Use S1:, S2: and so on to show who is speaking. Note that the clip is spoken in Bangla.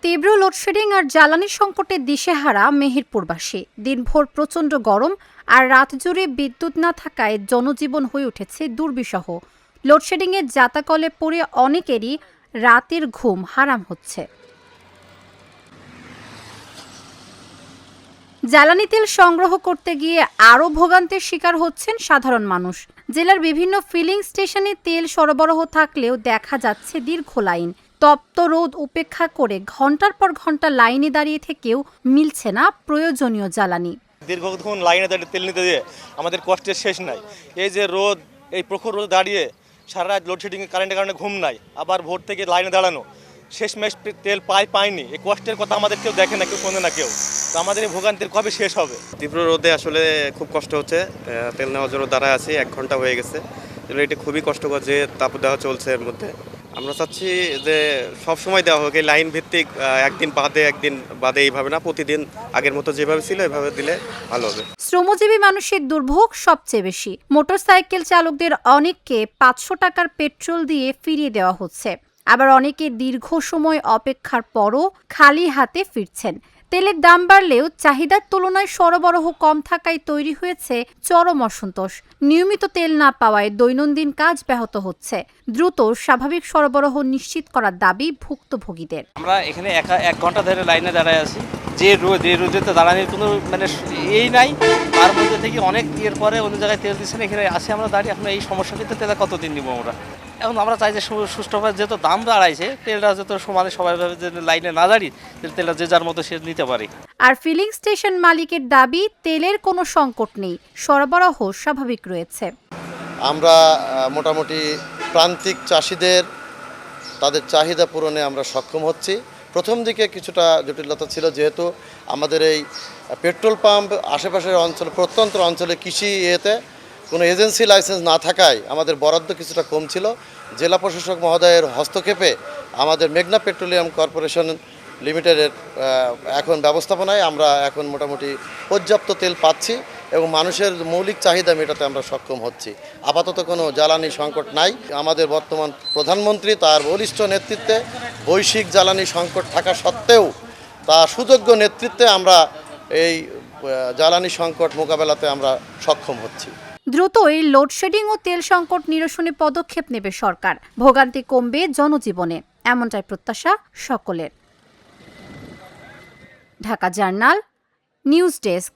S1: তীব্র লোডশেডিং আর জ্বালানি সংকটে দিশেহারা মেহেরপুরবাসী। দিনভর প্রচণ্ড গরম আর রাত জুড়ে বিদ্যুৎ না থাকায় জনজীবন হয়ে উঠেছে দুর্বিষহ। লোডশেডিংয়ে জাতাকলে পড়ে অনেকেরই রাতের ঘুম হারাম হচ্ছে। জ্বালানি তেল সংগ্রহ করতে গিয়ে আরও ভোগান্তির শিকার হচ্ছেন সাধারণ মানুষ। জেলার বিভিন্ন ফিলিং স্টেশনে তেল সরবরাহ থাকলেও দেখা যাচ্ছে দীর্ঘ লাইন। তপ্ত রোদ উপেক্ষা করে ঘন্টার পর ঘন্টা লাইনে দাঁড়িয়ে থেকেও মিলছে না প্রয়োজনীয় জ্বালানি।
S2: দীর্ঘক্ষণ লাইনে দাঁড়িয়ে তেল নিতে দিয়ে আমাদের কষ্টের শেষ নাই। এই যে রোদ, এই প্রখর রোদ দাঁড়িয়ে সারা রাত লোডশেডিং কারেন্টের কারণে ঘুম নাই, আবার ভোর থেকে লাইনে দাঁড়ানো, শেষমেশ তেল পাইনি। এই কষ্টের কথা আমাদের কেউ দেখে না, কেউ শোনে না কেউ। তো আমাদের এই ভোগান্তির কবে শেষ হবে?
S3: তীব্র রোদে আসলে খুব কষ্ট হচ্ছে। তেল নেওয়ার জন্য দাঁড়ায় আছি, 1 ঘন্টা হয়ে গেছে। এটা খুবই কষ্টকর যে তাপ দেওয়া চলছে এর মধ্যে। আমরা চাচ্ছি যে সব সময় দেওয়া হোক, এই লাইন ভিত্তিক একদিন বাদে এইভাবে না, প্রতিদিন আগের মতো যেভাবে ছিল এভাবে দিলে ভালো হবে।
S1: শ্রমজীবী মানুষের দুর্ভোগ সবচেয়ে বেশি। মোটরসাইকেল চালকদের অনেককে 500 টাকার পেট্রোল দিয়ে ফিরিয়ে দেওয়া হচ্ছে, আবার অনেকে দীর্ঘ সময় অপেক্ষার পরও খালি হাতে ফিরছেন। তেলের দাম বাড়লেও চাহিদার তুলনায় সরবরাহ কম থাকায় তৈরি হয়েছে চরম অসন্তোষ। নিয়মিত তেল না পাওয়ায় দৈনন্দিন কাজ ব্যাহত হচ্ছে। দ্রুত স্বাভাবিক সরবরাহ নিশ্চিত করার দাবি ভুক্তভোগীদের।
S4: আমরা এখানে 1 ঘন্টা ধরে লাইনে দাঁড়ায় আছি। যে রোদে তো দাঁড়ানোর কোনো এই নাই। তার মধ্যে থেকে অনেক ইয়ের পরে অন্য জায়গায় তেল দিচ্ছেন, এখানে আসি আমরা দাঁড়িয়ে। এখন এই সমস্যা কিন্তু তেল কতদিন নিব আমরা? এখন আমরা চাই যে সুষ্ঠুভাবে যেহেতু দাম বাড়াইছে, তেলটা যেহেতু সমানে সবাইভাবে যে লাইনে না দাঁড়িয়ে তেলটা যে যার মতো সে নিতে পারে।
S1: আর ফিলিং স্টেশন মালিকের দাবি, তেলের কোনো সংকট নেই, সরবরাহ স্বাভাবিক রয়েছে।
S5: আমরা মোটামুটি প্রান্তিক চাষিদের তাদের চাহিদা পূরণে আমরা সক্ষম হচ্ছি। প্রথম দিকে কিছুটা জটিলতা ছিল, যেহেতু আমাদের এই পেট্রোল পাম্প আশেপাশের অঞ্চলে, প্রত্যন্ত অঞ্চলে কৃষি কোনো এজেন্সি লাইসেন্স না থাকায় আমাদের বরাদ্দ কিছুটা কম ছিল। জেলা প্রশাসক মহোদয়ের হস্তক্ষেপে আমাদের মেঘনা পেট্রোলিয়াম কর্পোরেশন লিমিটেডের এখন ব্যবস্থাপনায় আমরা এখন মোটামুটি পর্যাপ্ত তেল পাচ্ছি এবং মানুষের মৌলিক চাহিদা মেটাতে আমরা সক্ষম হচ্ছি। আপাতত কোনো জ্বালানি সংকট নাই। আমাদের বর্তমান প্রধানমন্ত্রী তার বলিষ্ঠ নেতৃত্বে বৈশ্বিক জ্বালানি সংকট থাকা সত্ত্বেও তার সুযোগ্য নেতৃত্বে আমরা এই জ্বালানি সংকট মোকাবেলাতে আমরা সক্ষম হচ্ছি।
S1: দ্রুতই লোডশেডিং ও তেল সংকট নিরসনে পদক্ষেপ নেবে সরকার। ভোগান্তি কমবে জনজীবনে, এমনটাই প্রত্যাশা সকলের। Dhaka journal, news desk.